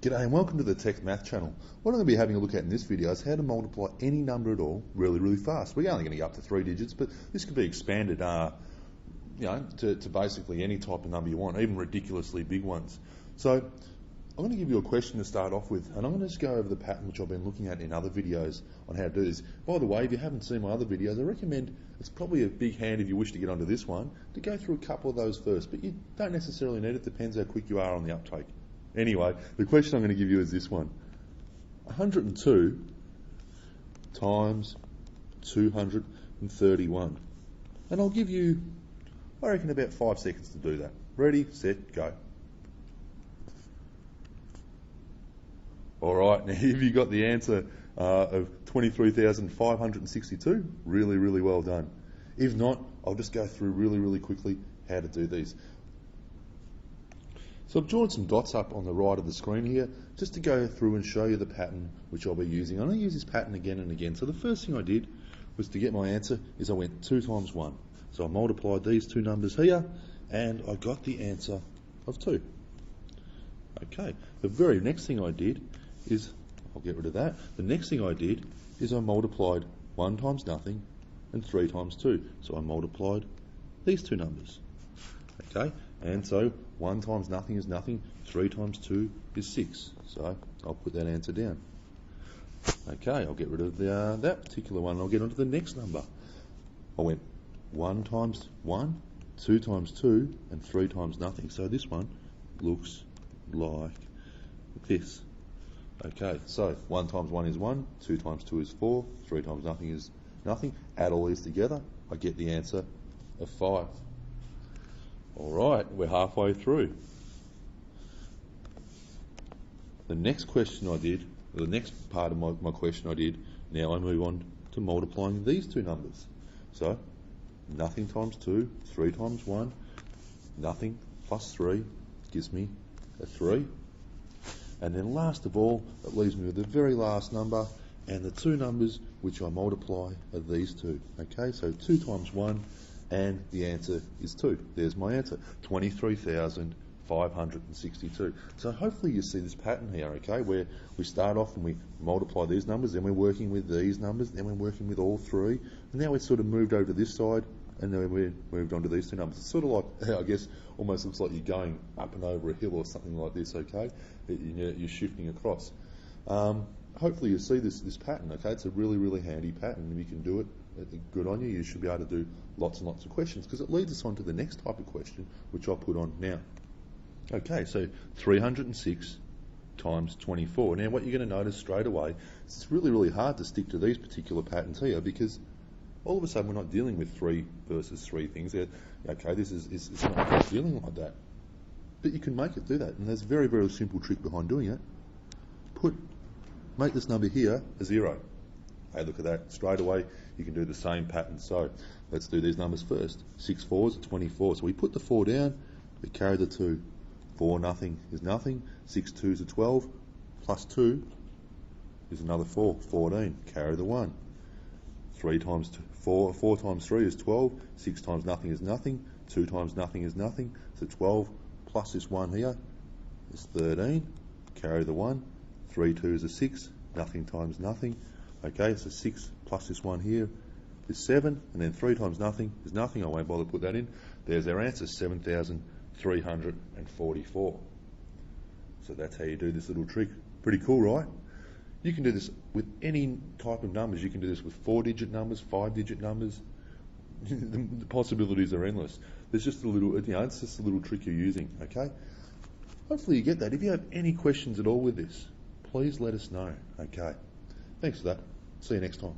G'day and welcome to the Text Math channel. What I'm going to be having a look at in this video is how to multiply any number at all really fast. We're only going to go up to 3 digits, but this could be expanded to basically any type of number you want, even ridiculously big ones. So I'm going to give you a question to start off with, and I'm going to just go over the pattern which I've been looking at in other videos on how to do this. By the way, if you haven't seen my other videos, I recommend, it's probably a big hand if you wish to get onto this one, to go through a couple of those first, but you don't necessarily need it. Depends how quick you are on the uptake. Anyway, the question I'm going to give you is this one. 102 times 231. And I'll give you, I reckon, about 5 seconds to do that. Ready, set, go. All right, now have you got the answer of 23,562? Really well done. If not, I'll just go through really quickly how to do these. So I've drawn some dots up on the right of the screen here just to go through and show you the pattern which I'll be using. I'm going to use this pattern again and again. So the first thing I did was, to get my answer, is I went 2 times 1. So I multiplied these two numbers here and I got the answer of 2. Okay, the very next thing I did is, I'll get rid of that. The next thing I did is I multiplied 1 times nothing and 3 times 2. So I multiplied these two numbers. Okay, and so 1 times nothing is nothing, 3 times 2 is 6. So I'll put that answer down. Okay, I'll get rid of that particular one and I'll get on to the next number. I went 1 times 1, 2 times 2, and 3 times nothing. So this one looks like this. Okay, so 1 times 1 is 1, 2 times 2 is 4, 3 times nothing is nothing. Add all these together, I get the answer of 5. All right, we're halfway through. The next question I did, the next part of my question I did, now I move on to multiplying these two numbers. So, nothing times 2, 3 times 1, nothing plus 3 gives me a 3. And then last of all, it leaves me with the very last number, and the two numbers which I multiply are these two. Okay, so 2 times 1, and the answer is 2. There's my answer, 23,562. So hopefully you see this pattern here, okay, where we start off and we multiply these numbers, then we're working with these numbers, then we're working with all three, and now we've sort of moved over to this side, and then we moved on to these two numbers. It's sort of like, I guess, almost looks like you're going up and over a hill or something like this, okay? You're shifting across. Hopefully you see this pattern, okay? It's a really handy pattern. If you can do it, good on you. You should be able to do lots and lots of questions, because it leads us on to the next type of question, which I'll put on now. Okay, so 306 times 24. Now what you're going to notice straight away is it's really hard to stick to these particular patterns here, because all of a sudden we're not dealing with 3 versus 3 things. Okay, this is not dealing like that. But you can make it do that, and there's a very simple trick behind doing it. Make this number here a 0. Hey, look at that. Straight away, you can do the same pattern. So let's do these numbers first. 6 4s are 24. So we put the 4 down, we carry the 2. 4 nothing is nothing. 6 2s are 12. Plus 2 is another 4. 14. Carry the 1. 3 times 4 times 3 is 12. 6 times nothing is nothing. 2 times nothing is nothing. So 12 plus this 1 here is 13. Carry the 1. 3 2s are 6. Nothing times nothing. Okay, so 6 plus this 1 here is 7, and then 3 times nothing is nothing. I won't bother to put that in. There's our answer, 7,344. So that's how you do this little trick. Pretty cool, right? You can do this with any type of numbers. You can do this with 4-digit numbers, 5-digit numbers. The possibilities are endless. There's just a little, it's just a little trick you're using, okay? Hopefully you get that. If you have any questions at all with this, please let us know, okay? Thanks for that. See you next time.